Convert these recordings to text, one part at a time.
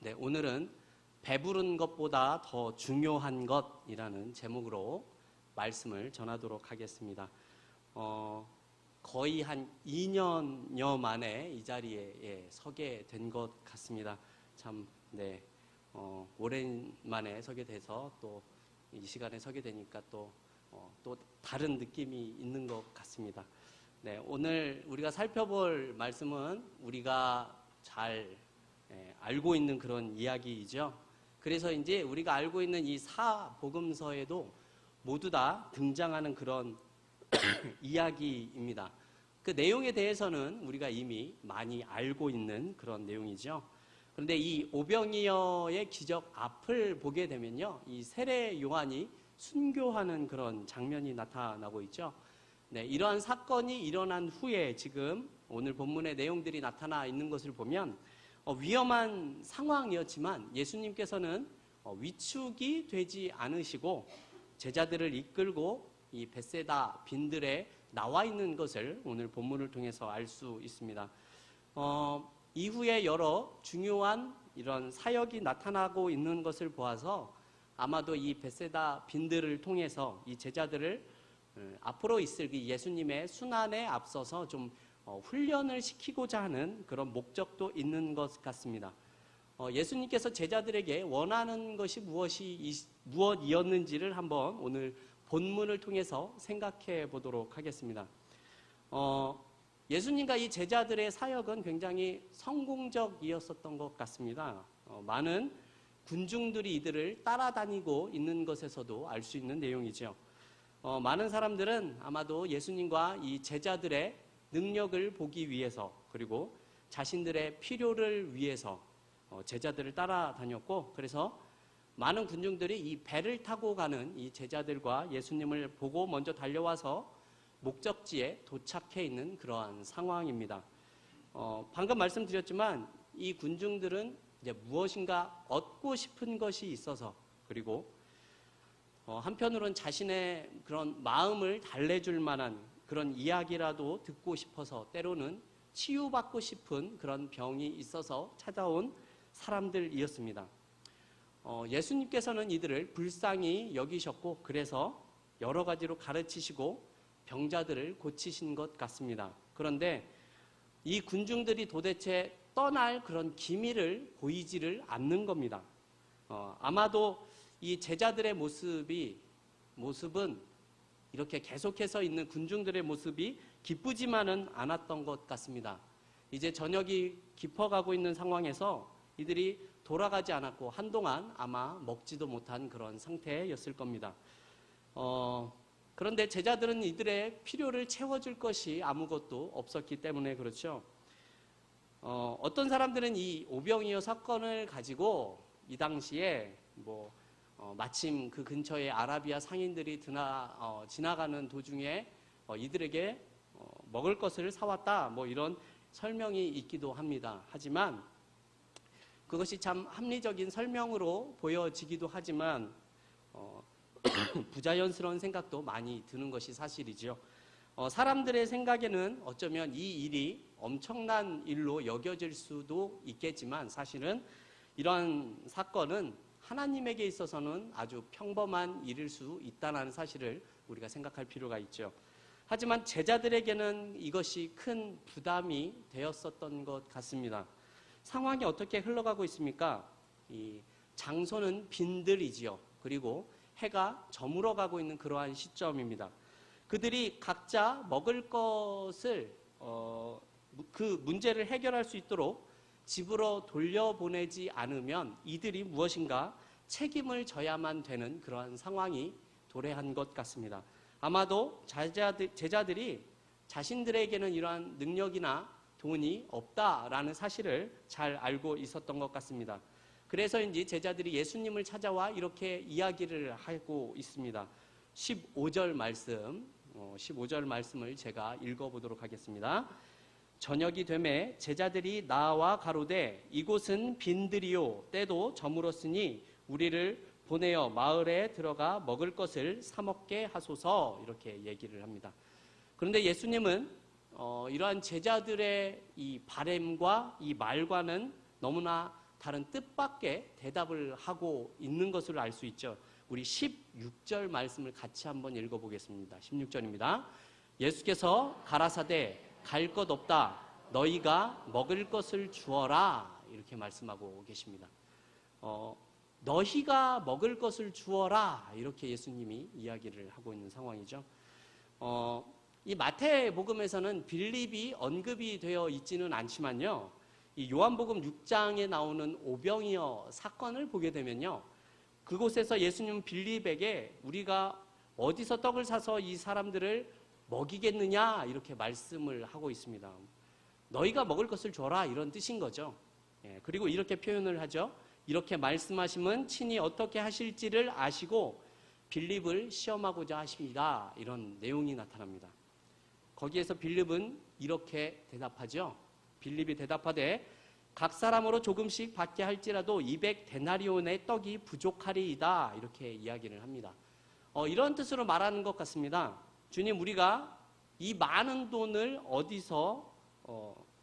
네, 오늘은 배부른 것보다 더 중요한 것이라는 제목으로 말씀을 전하도록 하겠습니다. 거의 한 2년여 만에 이 자리에 서게 된 것 같습니다. 참, 네, 오랜만에 서게 돼서 또 이 시간에 서게 되니까 또 다른 느낌이 있는 것 같습니다. 네, 오늘 우리가 살펴볼 말씀은 우리가 잘 알고 있는 그런 이야기이죠. 그래서 이제 우리가 알고 있는 이 사복음서에도 모두 다 등장하는 그런 이야기입니다. 그 내용에 대해서는 우리가 이미 많이 알고 있는 그런 내용이죠. 그런데 이 오병이어의 기적 앞을 보게 되면요, 이 세례 요한이 순교하는 그런 장면이 나타나고 있죠. 네, 이러한 사건이 일어난 후에 지금 오늘 본문의 내용들이 나타나 있는 것을 보면 위험한 상황이었지만 예수님께서는 위축이 되지 않으시고 제자들을 이끌고 이 벳세다 빈들에 나와 있는 것을 오늘 본문을 통해서 알 수 있습니다. 이후에 여러 중요한 이런 사역이 나타나고 있는 것을 보아서 아마도 이 벳세다 빈들을 통해서 이 제자들을 앞으로 있을 예수님의 순환에 앞서서 좀 훈련을 시키고자 하는 그런 목적도 있는 것 같습니다. 예수님께서 제자들에게 원하는 것이 무엇이었는지를 한번 오늘 본문을 통해서 생각해 보도록 하겠습니다. 예수님과 이 제자들의 사역은 굉장히 성공적이었었던 것 같습니다. 많은 군중들이 이들을 따라다니고 있는 것에서도 알 수 있는 내용이죠. 많은 사람들은 아마도 예수님과 이 제자들의 능력을 보기 위해서 그리고 자신들의 필요를 위해서 제자들을 따라다녔고, 그래서 많은 군중들이 이 배를 타고 가는 이 제자들과 예수님을 보고 먼저 달려와서 목적지에 도착해 있는 그러한 상황입니다. 방금 말씀드렸지만 이 군중들은 이제 무엇인가 얻고 싶은 것이 있어서, 그리고 한편으로는 자신의 그런 마음을 달래줄 만한 그런 이야기라도 듣고 싶어서, 때로는 치유받고 싶은 그런 병이 있어서 찾아온 사람들이었습니다. 예수님께서는 이들을 불쌍히 여기셨고, 그래서 여러 가지로 가르치시고 병자들을 고치신 것 같습니다. 그런데 이 군중들이 도대체 떠날 그런 기미를 보이지를 않는 겁니다. 아마도 이 제자들의 모습은 이렇게 계속해서 있는 군중들의 모습이 기쁘지만은 않았던 것 같습니다. 이제 저녁이 깊어가고 있는 상황에서 이들이 돌아가지 않았고 한동안 아마 먹지도 못한 그런 상태였을 겁니다. 그런데 제자들은 이들의 필요를 채워줄 것이 아무것도 없었기 때문에 그렇죠. 어떤 사람들은 이 오병이어 사건을 가지고 이 당시에 마침 그 근처에 아라비아 상인들이 지나가는 도중에 이들에게 먹을 것을 사왔다, 이런 설명이 있기도 합니다. 하지만 그것이 참 합리적인 설명으로 보여지기도 하지만 부자연스러운 생각도 많이 드는 것이 사실이죠. 사람들의 생각에는 어쩌면 이 일이 엄청난 일로 여겨질 수도 있겠지만, 사실은 이런 사건은 하나님에게 있어서는 아주 평범한 일일 수 있다는 사실을 우리가 생각할 필요가 있죠. 하지만 제자들에게는 이것이 큰 부담이 되었었던 것 같습니다. 상황이 어떻게 흘러가고 있습니까? 이 장소는 빈들이지요. 그리고 해가 저물어 가고 있는 그러한 시점입니다. 그들이 각자 먹을 것을 그 문제를 해결할 수 있도록 집으로 돌려보내지 않으면 이들이 무엇인가 책임을 져야만 되는 그러한 상황이 도래한 것 같습니다. 아마도 제자들이 자신들에게는 이러한 능력이나 돈이 없다라는 사실을 잘 알고 있었던 것 같습니다. 그래서인지 제자들이 예수님을 찾아와 이렇게 이야기를 하고 있습니다. 15절 말씀을 제가 읽어보도록 하겠습니다. 저녁이 되매 제자들이 나와 가로되 이곳은 빈들이요 때도 저물었으니 우리를 보내어 마을에 들어가 먹을 것을 사 먹게 하소서, 이렇게 얘기를 합니다. 그런데 예수님은 이러한 제자들의 이 바램과 이 말과는 너무나 다른 뜻밖의 대답을 하고 있는 것을 알 수 있죠. 우리 16절 말씀을 같이 한번 읽어보겠습니다. 16절입니다. 예수께서 가라사대 갈 것 없다. 너희가 먹을 것을 주어라. 이렇게 말씀하고 계십니다. 너희가 먹을 것을 주어라. 이렇게 예수님이 이야기를 하고 있는 상황이죠. 이 마태복음에서는 빌립이 언급이 되어 있지는 않지만요. 이 요한복음 6장에 나오는 오병이어 사건을 보게 되면요. 그곳에서 예수님은 빌립에게 우리가 어디서 떡을 사서 이 사람들을 먹이겠느냐 이렇게 말씀을 하고 있습니다. 너희가 먹을 것을 줘라 이런 뜻인 거죠. 그리고 이렇게 표현을 하죠. 이렇게 말씀하시면 친히 어떻게 하실지를 아시고 빌립을 시험하고자 하십니다. 이런 내용이 나타납니다. 거기에서 빌립은 이렇게 대답하죠. 빌립이 대답하되 각 사람으로 조금씩 받게 할지라도 200데나리온의 떡이 부족하리이다. 이렇게 이야기를 합니다. 이런 뜻으로 말하는 것 같습니다. 주님, 우리가 이 많은 돈을 어디서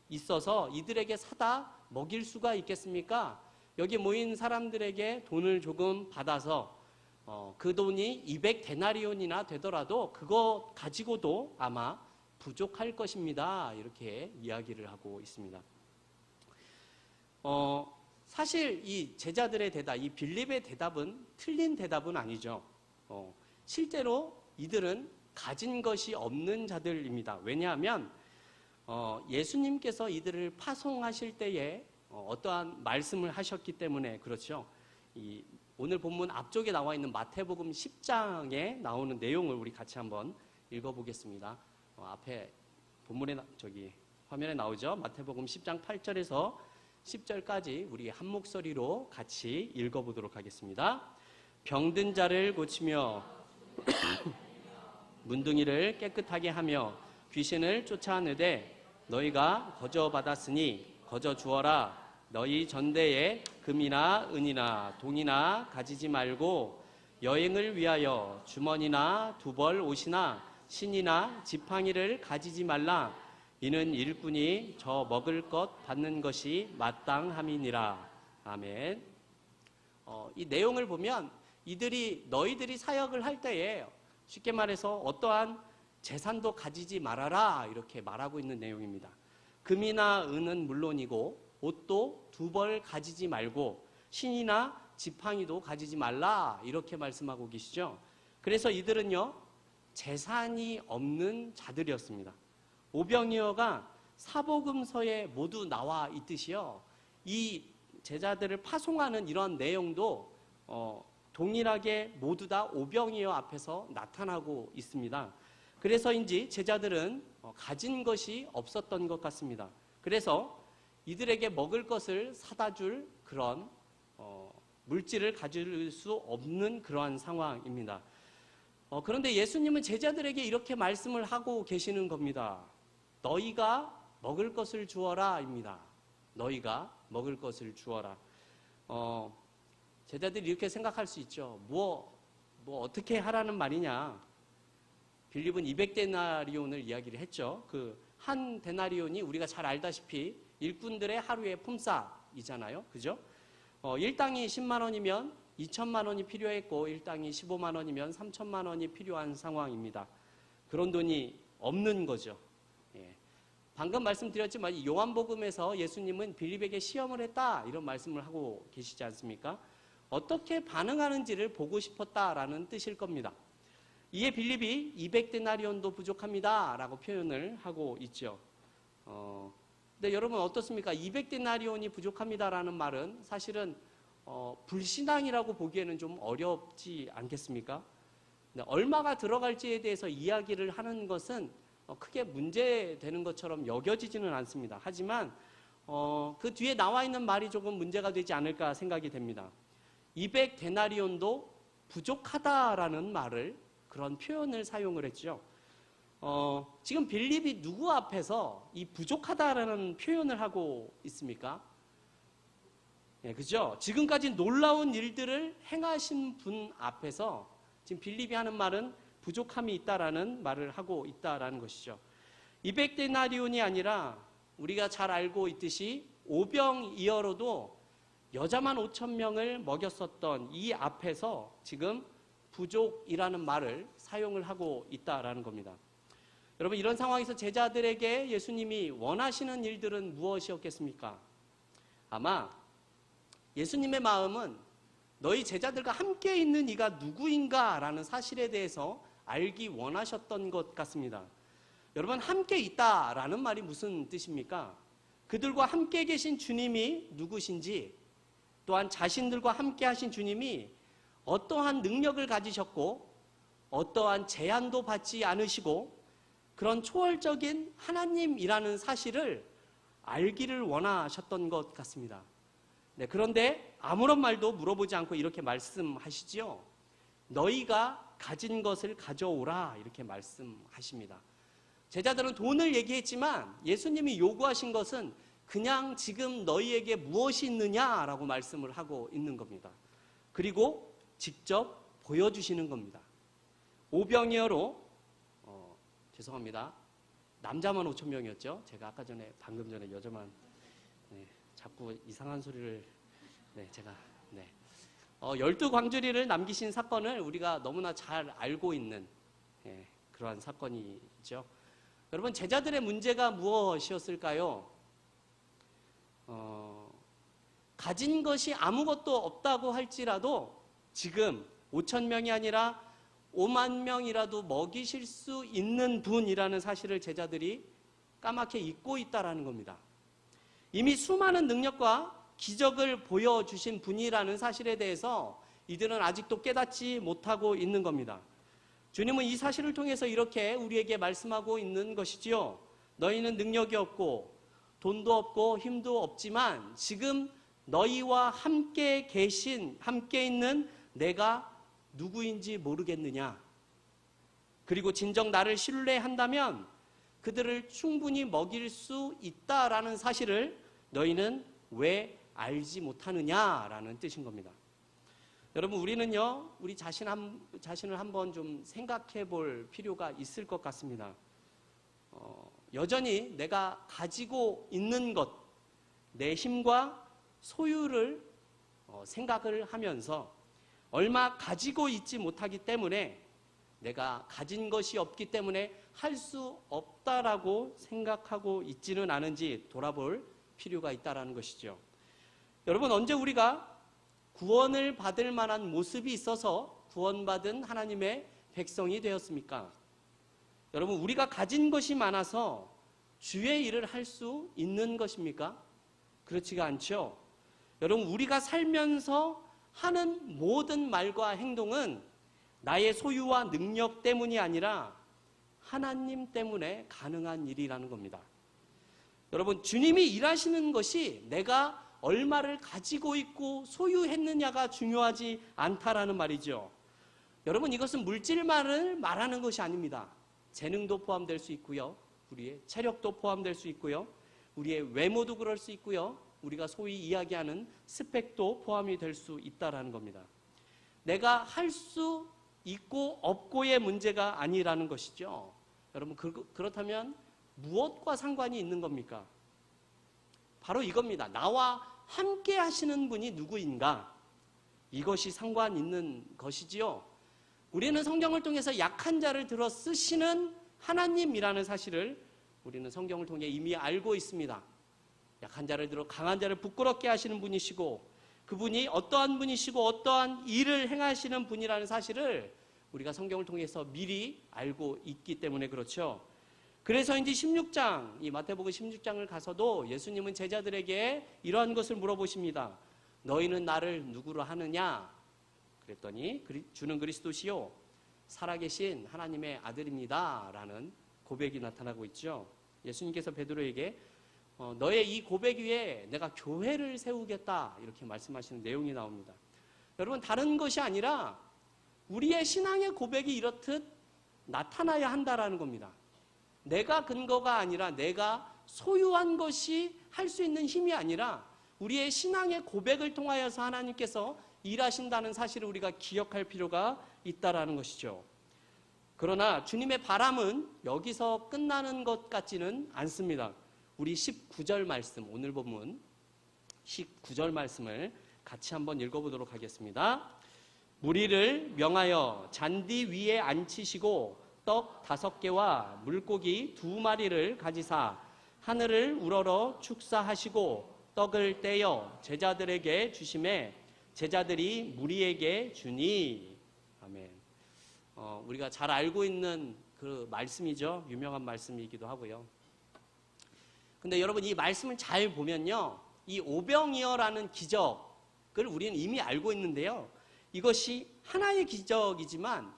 있어서 이들에게 사다 먹일 수가 있겠습니까? 여기 모인 사람들에게 돈을 조금 받아서 그 돈이 200데나리온이나 되더라도 그거 가지고도 아마 부족할 것입니다. 이렇게 이야기를 하고 있습니다. 사실 이 제자들의 대답, 이 빌립의 대답은 틀린 대답은 아니죠. 실제로 이들은 가진 것이 없는 자들입니다. 왜냐하면 예수님께서 이들을 파송하실 때에 어떠한 말씀을 하셨기 때문에 그렇죠. 오늘 본문 앞쪽에 나와 있는 마태복음 10장에 나오는 내용을 우리 같이 한번 읽어보겠습니다. 앞에 본문에 화면에 나오죠. 마태복음 10장 8절에서 10절까지 우리 한 목소리로 같이 읽어보도록 하겠습니다. 병든 자를 고치며 문둥이를 깨끗하게 하며 귀신을 쫓아내되 너희가 거저 받았으니 거저 주어라. 너희 전대에 금이나 은이나 동이나 가지지 말고 여행을 위하여 주머니나 두벌 옷이나 신이나 지팡이를 가지지 말라. 이는 일꾼이 저 먹을 것 받는 것이 마땅함이니라. 아멘. 이 내용을 보면 너희들이 사역을 할 때에 쉽게 말해서 어떠한 재산도 가지지 말아라 이렇게 말하고 있는 내용입니다. 금이나 은은 물론이고 옷도 두 벌 가지지 말고 신이나 지팡이도 가지지 말라 이렇게 말씀하고 계시죠. 그래서 이들은요 재산이 없는 자들이었습니다. 오병이어가 사복음서에 모두 나와 있듯이요. 이 제자들을 파송하는 이런 내용도 동일하게 모두 다 오병이어 앞에서 나타나고 있습니다. 그래서인지 제자들은 가진 것이 없었던 것 같습니다. 그래서 이들에게 먹을 것을 사다 줄 그런 물질을 가질 수 없는 그러한 상황입니다. 그런데 예수님은 제자들에게 이렇게 말씀을 하고 계시는 겁니다. 너희가 먹을 것을 주어라 입니다. 너희가 먹을 것을 주어라. 제자들이 이렇게 생각할 수 있죠. 뭐 어떻게 하라는 말이냐. 빌립은 200데나리온을 이야기를 했죠. 그 한 데나리온이 우리가 잘 알다시피 일꾼들의 하루의 품삯이잖아요. 그죠? 일당이 10만 원이면 2천만 원이 필요했고 일당이 15만 원이면 3천만 원이 필요한 상황입니다. 그런 돈이 없는 거죠. 방금 말씀드렸지만 요한복음에서 예수님은 빌립에게 시험을 했다 이런 말씀을 하고 계시지 않습니까? 어떻게 반응하는지를 보고 싶었다라는 뜻일 겁니다. 이에 빌립이 200데나리온도 부족합니다 라고 표현을 하고 있죠. 근데 여러분 어떻습니까? 200데나리온이 부족합니다 라는 말은 사실은 불신앙이라고 보기에는 좀 어렵지 않겠습니까? 얼마가 들어갈지에 대해서 이야기를 하는 것은 크게 문제되는 것처럼 여겨지지는 않습니다. 하지만 그 뒤에 나와 있는 말이 조금 문제가 되지 않을까 생각이 됩니다. 200데나리온도 부족하다라는 말을 그런 표현을 사용을 했죠. 지금 빌립이 누구 앞에서 이 부족하다라는 표현을 하고 있습니까? 그죠? 지금까지 놀라운 일들을 행하신 분 앞에서 지금 빌립이 하는 말은 부족함이 있다라는 말을 하고 있다라는 것이죠. 200데나리온이 아니라 우리가 잘 알고 있듯이 오병이어로도 여자만 5천 명을 먹였었던 이 앞에서 지금 부족이라는 말을 사용을 하고 있다라는 겁니다. 여러분, 이런 상황에서 제자들에게 예수님이 원하시는 일들은 무엇이었겠습니까? 아마 예수님의 마음은 너희 제자들과 함께 있는 이가 누구인가 라는 사실에 대해서 알기 원하셨던 것 같습니다. 여러분, 함께 있다라는 말이 무슨 뜻입니까? 그들과 함께 계신 주님이 누구신지, 또한 자신들과 함께 하신 주님이 어떠한 능력을 가지셨고 어떠한 제한도 받지 않으시고 그런 초월적인 하나님이라는 사실을 알기를 원하셨던 것 같습니다. 네, 그런데 아무런 말도 물어보지 않고 이렇게 말씀하시지요. 너희가 가진 것을 가져오라, 이렇게 말씀하십니다. 제자들은 돈을 얘기했지만 예수님이 요구하신 것은 그냥 지금 너희에게 무엇이 있느냐라고 말씀을 하고 있는 겁니다. 그리고 직접 보여주시는 겁니다. 오병이어로 죄송합니다. 남자만 5천 명이었죠. 제가 아까 전에 방금 전에 여자만 자꾸 이상한 소리를 제가 12광주리를 남기신 사건을 우리가 너무나 잘 알고 있는 그러한 사건이죠. 여러분, 제자들의 문제가 무엇이었을까요? 가진 것이 아무것도 없다고 할지라도 지금 5천 명이 아니라 5만 명이라도 먹이실 수 있는 분이라는 사실을 제자들이 까맣게 잊고 있다라는 겁니다. 이미 수많은 능력과 기적을 보여주신 분이라는 사실에 대해서 이들은 아직도 깨닫지 못하고 있는 겁니다. 주님은 이 사실을 통해서 이렇게 우리에게 말씀하고 있는 것이지요. 너희는 능력이 없고 돈도 없고 힘도 없지만 지금 너희와 함께 있는 내가 누구인지 모르겠느냐? 그리고 진정 나를 신뢰한다면 그들을 충분히 먹일 수 있다라는 사실을 너희는 왜 알지 못하느냐라는 뜻인 겁니다. 여러분, 우리는요, 우리 자신을 한번 좀 생각해 볼 필요가 있을 것 같습니다. 여전히 내가 가지고 있는 것, 내 힘과 소유를 생각을 하면서 얼마 가지고 있지 못하기 때문에 내가 가진 것이 없기 때문에 할 수 없다라고 생각하고 있지는 않은지 돌아볼 필요가 있다라는 것이죠. 여러분, 언제 우리가 구원을 받을 만한 모습이 있어서 구원받은 하나님의 백성이 되었습니까? 여러분, 우리가 가진 것이 많아서 주의 일을 할 수 있는 것입니까? 그렇지가 않죠. 여러분, 우리가 살면서 하는 모든 말과 행동은 나의 소유와 능력 때문이 아니라 하나님 때문에 가능한 일이라는 겁니다. 여러분, 주님이 일하시는 것이 내가 얼마를 가지고 있고 소유했느냐가 중요하지 않다라는 말이죠. 여러분, 이것은 물질만을 말하는 것이 아닙니다. 재능도 포함될 수 있고요. 우리의 체력도 포함될 수 있고요. 우리의 외모도 그럴 수 있고요. 우리가 소위 이야기하는 스펙도 포함이 될 수 있다라는 겁니다. 내가 할 수 있고 없고의 문제가 아니라는 것이죠. 여러분, 그렇다면 무엇과 상관이 있는 겁니까? 바로 이겁니다. 나와 함께 하시는 분이 누구인가? 이것이 상관 있는 것이지요. 우리는 성경을 통해서 약한 자를 들어 쓰시는 하나님이라는 사실을 우리는 성경을 통해 이미 알고 있습니다. 약한 자를 들어 강한 자를 부끄럽게 하시는 분이시고 그분이 어떠한 분이시고 어떠한 일을 행하시는 분이라는 사실을 우리가 성경을 통해서 미리 알고 있기 때문에 그렇죠. 그래서인지 16장, 이 마태복음 16장을 가서도 예수님은 제자들에게 이러한 것을 물어보십니다. 너희는 나를 누구로 하느냐? 그랬더니 주는 그리스도시요 살아계신 하나님의 아들입니다 라는 고백이 나타나고 있죠. 예수님께서 베드로에게 너의 이 고백 위에 내가 교회를 세우겠다 이렇게 말씀하시는 내용이 나옵니다. 여러분, 다른 것이 아니라 우리의 신앙의 고백이 이렇듯 나타나야 한다라는 겁니다. 내가 근거가 아니라 내가 소유한 것이 할 수 있는 힘이 아니라 우리의 신앙의 고백을 통하여서 하나님께서 일하신다는 사실을 우리가 기억할 필요가 있다라는 것이죠. 그러나 주님의 바람은 여기서 끝나는 것 같지는 않습니다. 우리 19절 말씀, 오늘 본문 19절 말씀을 같이 한번 읽어보도록 하겠습니다. 무리를 명하여 잔디 위에 앉히시고 떡 5개와 물고기 2마리를 가지사 하늘을 우러러 축사하시고 떡을 떼어 제자들에게 주심에 제자들이 무리에게 주니. 아멘. 우리가 잘 알고 있는 그 말씀이죠. 유명한 말씀이기도 하고요. 근데 여러분, 이 말씀을 잘 보면요, 이 오병이어라는 기적을 우리는 이미 알고 있는데요, 이것이 하나의 기적이지만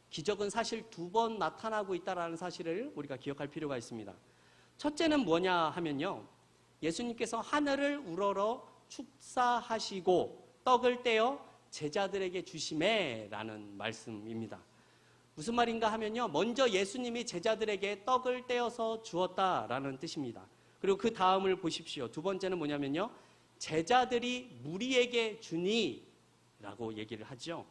기적은 사실 2번 나타나고 있다는 사실을 우리가 기억할 필요가 있습니다. 첫째는 뭐냐 하면요, 예수님께서 하늘을 우러러 축사하시고 떡을 떼어 제자들에게 주심에 라는 말씀입니다. 무슨 말인가 하면요, 먼저 예수님이 제자들에게 떡을 떼어서 주었다라는 뜻입니다. 그리고 그 다음을 보십시오. 2번째는 뭐냐면요, 제자들이 무리에게 주니 라고 얘기를 하죠.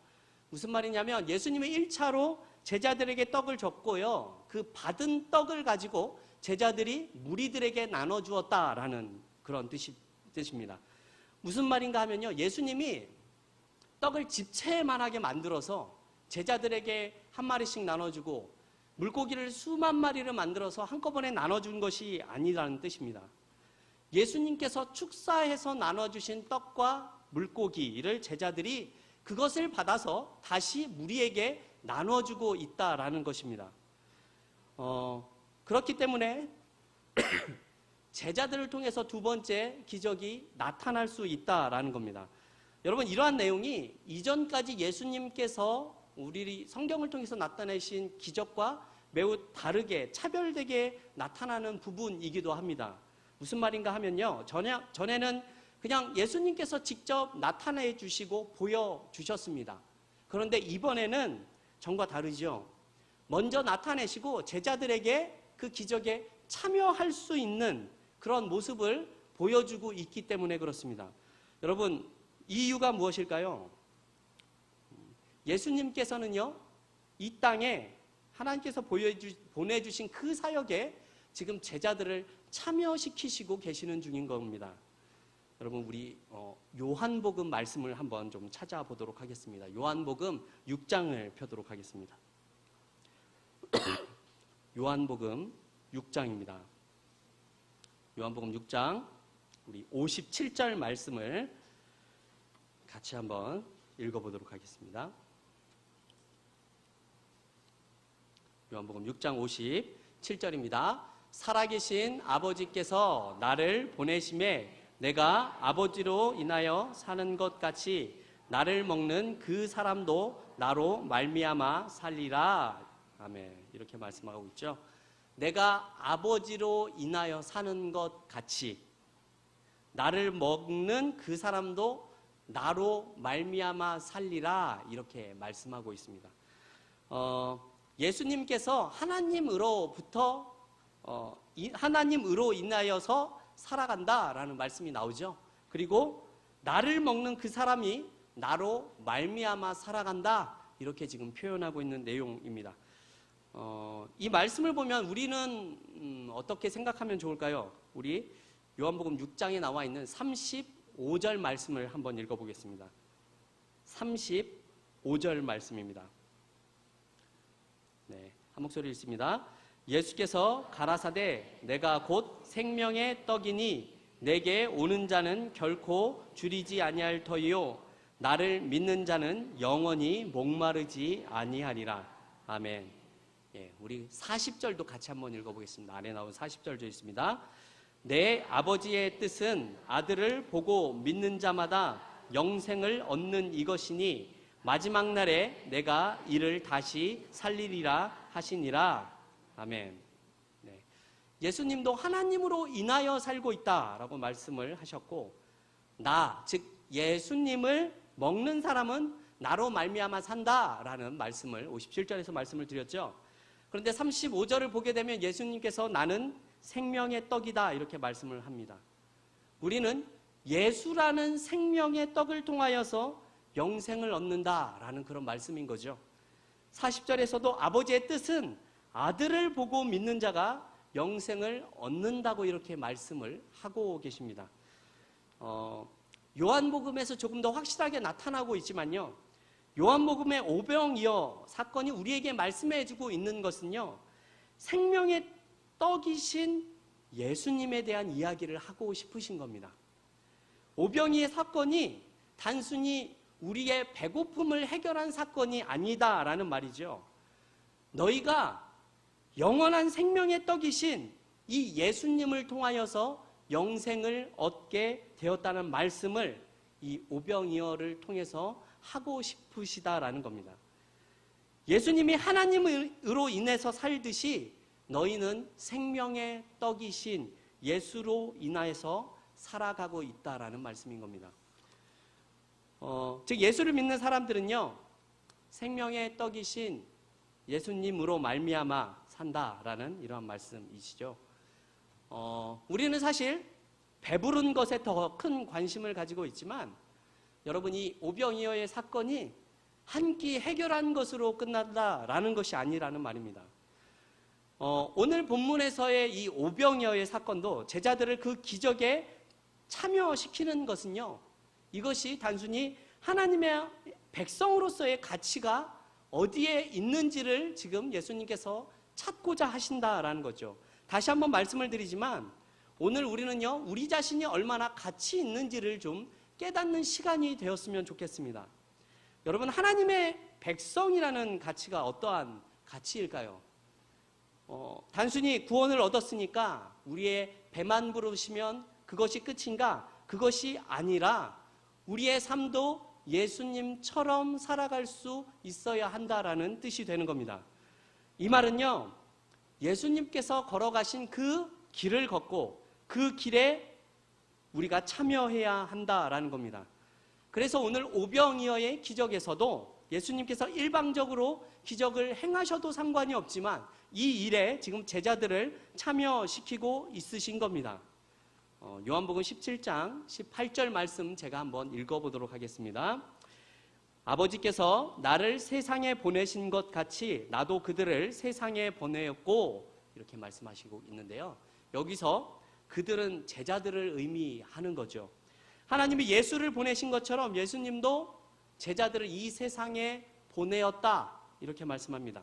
무슨 말이냐면 예수님이 1차로 제자들에게 떡을 줬고요, 그 받은 떡을 가지고 제자들이 무리들에게 나눠주었다라는 그런 뜻입니다. 무슨 말인가 하면요, 예수님이 떡을 집채만하게 만들어서 제자들에게 한 마리씩 나눠주고 물고기를 수만 마리를 만들어서 한꺼번에 나눠준 것이 아니라는 뜻입니다. 예수님께서 축사해서 나눠주신 떡과 물고기를 제자들이 그것을 받아서 다시 무리에게 나눠주고 있다라는 것입니다. 그렇기 때문에 제자들을 통해서 2번째 기적이 나타날 수 있다라는 겁니다. 여러분, 이러한 내용이 이전까지 예수님께서 우리 성경을 통해서 나타내신 기적과 매우 다르게 차별되게 나타나는 부분이기도 합니다. 무슨 말인가 하면요, 전에는 그냥 예수님께서 직접 나타내 주시고 보여주셨습니다. 그런데 이번에는 전과 다르죠. 먼저 나타내시고 제자들에게 그 기적에 참여할 수 있는 그런 모습을 보여주고 있기 때문에 그렇습니다. 여러분, 이유가 무엇일까요? 예수님께서는요, 이 땅에 하나님께서 보내주신 그 사역에 지금 제자들을 참여시키시고 계시는 중인 겁니다. 여러분, 우리 요한복음 말씀을 한번 좀 찾아보도록 하겠습니다. 요한복음 6장을 펴도록 하겠습니다. 요한복음 6장입니다. 요한복음 6장 우리 57절 말씀을 같이 한번 읽어보도록 하겠습니다. 요한복음 6장 57절입니다. 살아계신 아버지께서 나를 보내심에 내가 아버지로 인하여 사는 것 같이 나를 먹는 그 사람도 나로 말미암아 살리라. 아멘. 이렇게 말씀하고 있죠. 내가 아버지로 인하여 사는 것 같이 나를 먹는 그 사람도 나로 말미암아 살리라. 이렇게 말씀하고 있습니다. 예수님께서 하나님으로부터 하나님으로 인하여서 살아간다라는 말씀이 나오죠. 그리고 나를 먹는 그 사람이 나로 말미암아 살아간다, 이렇게 지금 표현하고 있는 내용입니다. 이 말씀을 보면 우리는 어떻게 생각하면 좋을까요? 우리 요한복음 6장에 나와 있는 35절 말씀을 한번 읽어보겠습니다. 35절 말씀입니다. 네, 한 목소리 읽습니다. 예수께서 가라사대 내가 곧 생명의 떡이니 내게 오는 자는 결코 줄이지 아니할 터이요 나를 믿는 자는 영원히 목마르지 아니하리라. 아멘. 예, 우리 40절도 같이 한번 읽어보겠습니다. 안에 나온 40절도 있습니다. 내 아버지의 뜻은 아들을 보고 믿는 자마다 영생을 얻는 이것이니 마지막 날에 내가 이를 다시 살리리라 하시니라. 아멘. 네. 예수님도 하나님으로 인하여 살고 있다라고 말씀을 하셨고, 즉 예수님을 먹는 사람은 나로 말미암아 산다라는 말씀을 57절에서 말씀을 드렸죠. 그런데 35절을 보게 되면 예수님께서 나는 생명의 떡이다, 이렇게 말씀을 합니다. 우리는 예수라는 생명의 떡을 통하여서 영생을 얻는다라는 그런 말씀인 거죠. 40절에서도 아버지의 뜻은 아들을 보고 믿는 자가 영생을 얻는다고 이렇게 말씀을 하고 계십니다. 요한복음에서 조금 더 확실하게 나타나고 있지만요. 요한복음의 오병이어 사건이 우리에게 말씀해주고 있는 것은요. 생명의 떡이신 예수님에 대한 이야기를 하고 싶으신 겁니다. 오병이의 사건이 단순히 우리의 배고픔을 해결한 사건이 아니다라는 말이죠. 너희가 영원한 생명의 떡이신 이 예수님을 통하여서 영생을 얻게 되었다는 말씀을 이 오병이어를 통해서 하고 싶으시다라는 겁니다. 예수님이 하나님으로 인해서 살듯이 너희는 생명의 떡이신 예수로 인하여서 살아가고 있다라는 말씀인 겁니다. 즉 예수를 믿는 사람들은요, 생명의 떡이신 예수님으로 말미암아 산다라는 이러한 말씀이시죠. 우리는 사실 배부른 것에 더 큰 관심을 가지고 있지만 여러분, 이 오병이어의 사건이 한 끼 해결한 것으로 끝난다라는 것이 아니라는 말입니다. 오늘 본문에서의 이 오병이어의 사건도 제자들을 그 기적에 참여시키는 것은요, 이것이 단순히 하나님의 백성으로서의 가치가 어디에 있는지를 지금 예수님께서 찾고자 하신다라는 거죠. 다시 한번 말씀을 드리지만 오늘 우리는요, 우리 자신이 얼마나 가치 있는지를 좀 깨닫는 시간이 되었으면 좋겠습니다. 여러분, 하나님의 백성이라는 가치가 어떠한 가치일까요? 단순히 구원을 얻었으니까 우리의 배만 부르시면 그것이 끝인가? 그것이 아니라 우리의 삶도 예수님처럼 살아갈 수 있어야 한다라는 뜻이 되는 겁니다. 이 말은요, 예수님께서 걸어가신 그 길을 걷고 그 길에 우리가 참여해야 한다라는 겁니다. 그래서 오늘 오병이어의 기적에서도 예수님께서 일방적으로 기적을 행하셔도 상관이 없지만 이 일에 지금 제자들을 참여시키고 있으신 겁니다. 요한복음 17장 18절 말씀 제가 한번 읽어보도록 하겠습니다. 아버지께서 나를 세상에 보내신 것 같이 나도 그들을 세상에 보내었고, 이렇게 말씀하시고 있는데요. 여기서 그들은 제자들을 의미하는 거죠. 하나님이 예수를 보내신 것처럼 예수님도 제자들을 이 세상에 보내었다, 이렇게 말씀합니다.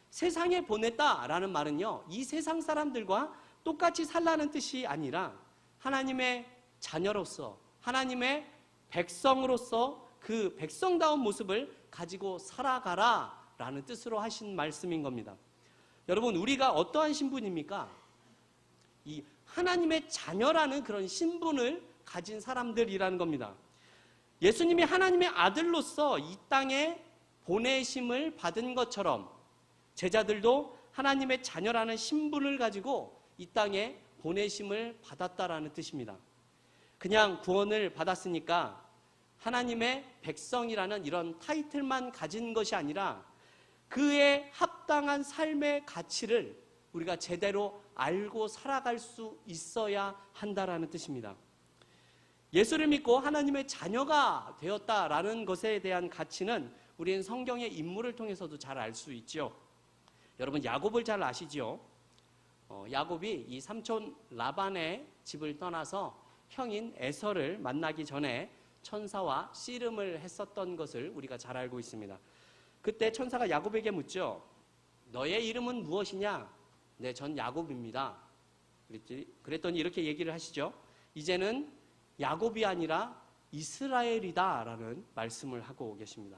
세상에 보냈다라는 말은요, 이 세상 사람들과 똑같이 살라는 뜻이 아니라 하나님의 자녀로서, 하나님의 백성으로서 그 백성다운 모습을 가지고 살아가라라는 뜻으로 하신 말씀인 겁니다. 여러분, 우리가 어떠한 신분입니까? 이 하나님의 자녀라는 그런 신분을 가진 사람들이라는 겁니다. 예수님이 하나님의 아들로서 이 땅에 보내심을 받은 것처럼 제자들도 하나님의 자녀라는 신분을 가지고 이 땅에 보내심을 받았다라는 뜻입니다. 그냥 구원을 받았으니까 하나님의 백성이라는 이런 타이틀만 가진 것이 아니라 그에 합당한 삶의 가치를 우리가 제대로 알고 살아갈 수 있어야 한다라는 뜻입니다. 예수를 믿고 하나님의 자녀가 되었다라는 것에 대한 가치는 우리는 성경의 인물을 통해서도 잘 알 수 있죠. 여러분, 야곱을 잘 아시죠? 야곱이 이 삼촌 라반의 집을 떠나서 형인 에서를 만나기 전에 천사와 씨름을 했었던 것을 우리가 잘 알고 있습니다. 그때 천사가 야곱에게 묻죠. 너의 이름은 무엇이냐? 네, 전 야곱입니다. 그랬더니 이렇게 얘기를 하시죠. 이제는 야곱이 아니라 이스라엘이다 라는 말씀을 하고 계십니다.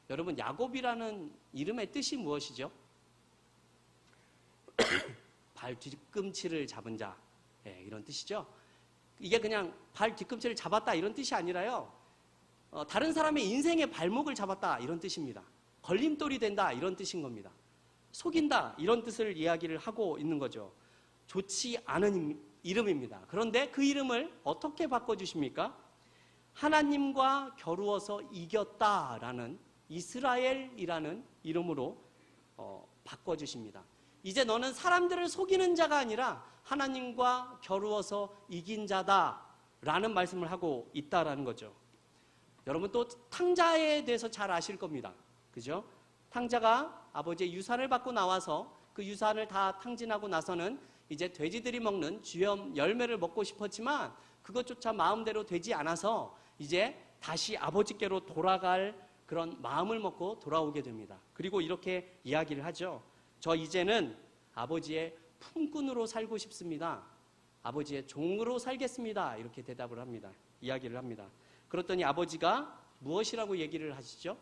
여러분, 야곱이라는 이름의 뜻이 무엇이죠? 발 뒤꿈치를 잡은 자, 네, 이런 뜻이죠. 이게 그냥 발 뒤꿈치를 잡았다 이런 뜻이 아니라요, 다른 사람의 인생의 발목을 잡았다 이런 뜻입니다. 걸림돌이 된다 이런 뜻인 겁니다. 속인다 이런 뜻을 이야기를 하고 있는 거죠. 좋지 않은 이름입니다. 그런데 그 이름을 어떻게 바꿔주십니까? 하나님과 겨루어서 이겼다라는 이스라엘이라는 이름으로 바꿔주십니다. 이제 너는 사람들을 속이는 자가 아니라 하나님과 겨루어서 이긴 자다라는 말씀을 하고 있다라는 거죠. 여러분, 또 탕자에 대해서 잘 아실 겁니다. 그죠? 탕자가 아버지의 유산을 받고 나와서 그 유산을 다 탕진하고 나서는 이제 돼지들이 먹는 주염 열매를 먹고 싶었지만 그것조차 마음대로 되지 않아서 이제 다시 아버지께로 돌아갈 그런 마음을 먹고 돌아오게 됩니다. 그리고 이렇게 이야기를 하죠. 저 이제는 아버지의 품꾼으로 살고 싶습니다. 아버지의 종으로 살겠습니다. 이렇게 대답을 합니다. 이야기를 합니다. 그랬더니 아버지가 무엇이라고 얘기를 하시죠?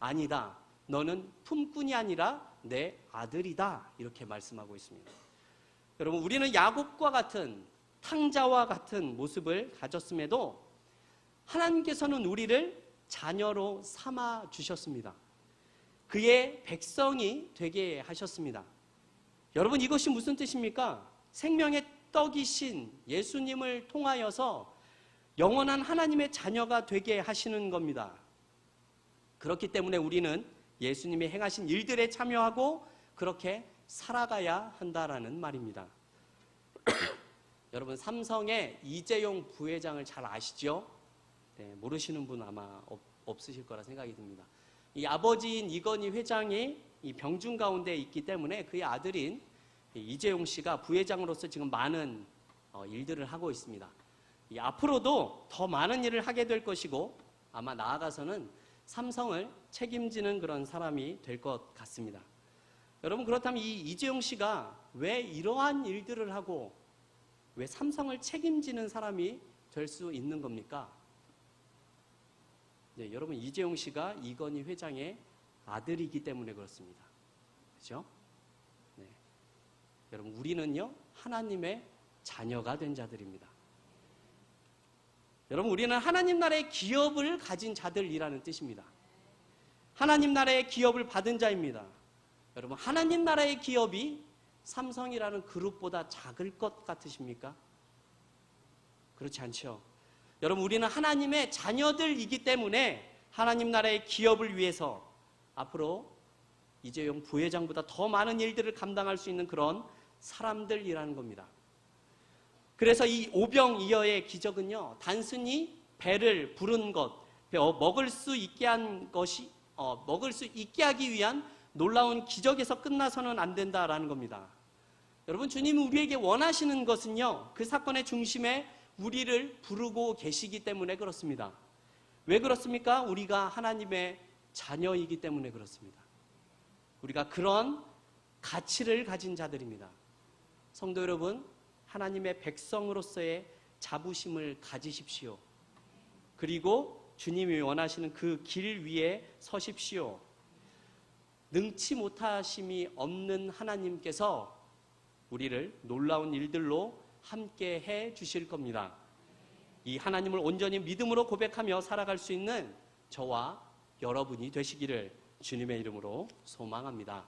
아니다. 너는 품꾼이 아니라 내 아들이다. 이렇게 말씀하고 있습니다. 여러분, 우리는 야곱과 같은 탕자와 같은 모습을 가졌음에도 하나님께서는 우리를 자녀로 삼아 주셨습니다. 그의 백성이 되게 하셨습니다. 여러분, 이것이 무슨 뜻입니까? 생명의 떡이신 예수님을 통하여서 영원한 하나님의 자녀가 되게 하시는 겁니다. 그렇기 때문에 우리는 예수님이 행하신 일들에 참여하고 그렇게 살아가야 한다라는 말입니다. 여러분, 삼성의 이재용 부회장을 잘 아시죠? 네, 모르시는 분 아마 없으실 거라 생각이 듭니다. 이 아버지인 이건희 회장이 이 병중 가운데 있기 때문에 그의 아들인 이재용 씨가 부회장으로서 지금 많은 일들을 하고 있습니다. 앞으로도 더 많은 일을 하게 될 것이고 아마 나아가서는 삼성을 책임지는 그런 사람이 될 것 같습니다. 여러분, 그렇다면 이 이재용 씨가 왜 이러한 일들을 하고 왜 삼성을 책임지는 사람이 될 수 있는 겁니까? 네, 여러분, 이재용 씨가 이건희 회장의 아들이기 때문에 그렇습니다. 그렇죠? 네. 여러분, 우리는요 하나님의 자녀가 된 자들입니다. 여러분, 우리는 하나님 나라의 기업을 가진 자들이라는 뜻입니다. 하나님 나라의 기업을 받은 자입니다. 여러분, 하나님 나라의 기업이 삼성이라는 그룹보다 작을 것 같으십니까? 그렇지 않죠. 여러분, 우리는 하나님의 자녀들이기 때문에 하나님 나라의 기업을 위해서 앞으로 이재용 부회장보다 더 많은 일들을 감당할 수 있는 그런 사람들이라는 겁니다. 그래서 이 오병이어의 기적은요, 단순히 배를 부른 것, 먹을 수 있게 한 것이, 먹을 수 있게 하기 위한 놀라운 기적에서 끝나서는 안 된다라는 겁니다. 여러분, 주님이 우리에게 원하시는 것은요, 그 사건의 중심에 우리를 부르고 계시기 때문에 그렇습니다. 왜 그렇습니까? 우리가 하나님의 자녀이기 때문에 그렇습니다. 우리가 그런 가치를 가진 자들입니다. 성도 여러분, 하나님의 백성으로서의 자부심을 가지십시오. 그리고 주님이 원하시는 그 길 위에 서십시오. 능치 못하심이 없는 하나님께서 우리를 놀라운 일들로 함께 해 주실 겁니다. 이 하나님을 온전히 믿음으로 고백하며 살아갈 수 있는 저와 여러분이 되시기를 주님의 이름으로 소망합니다.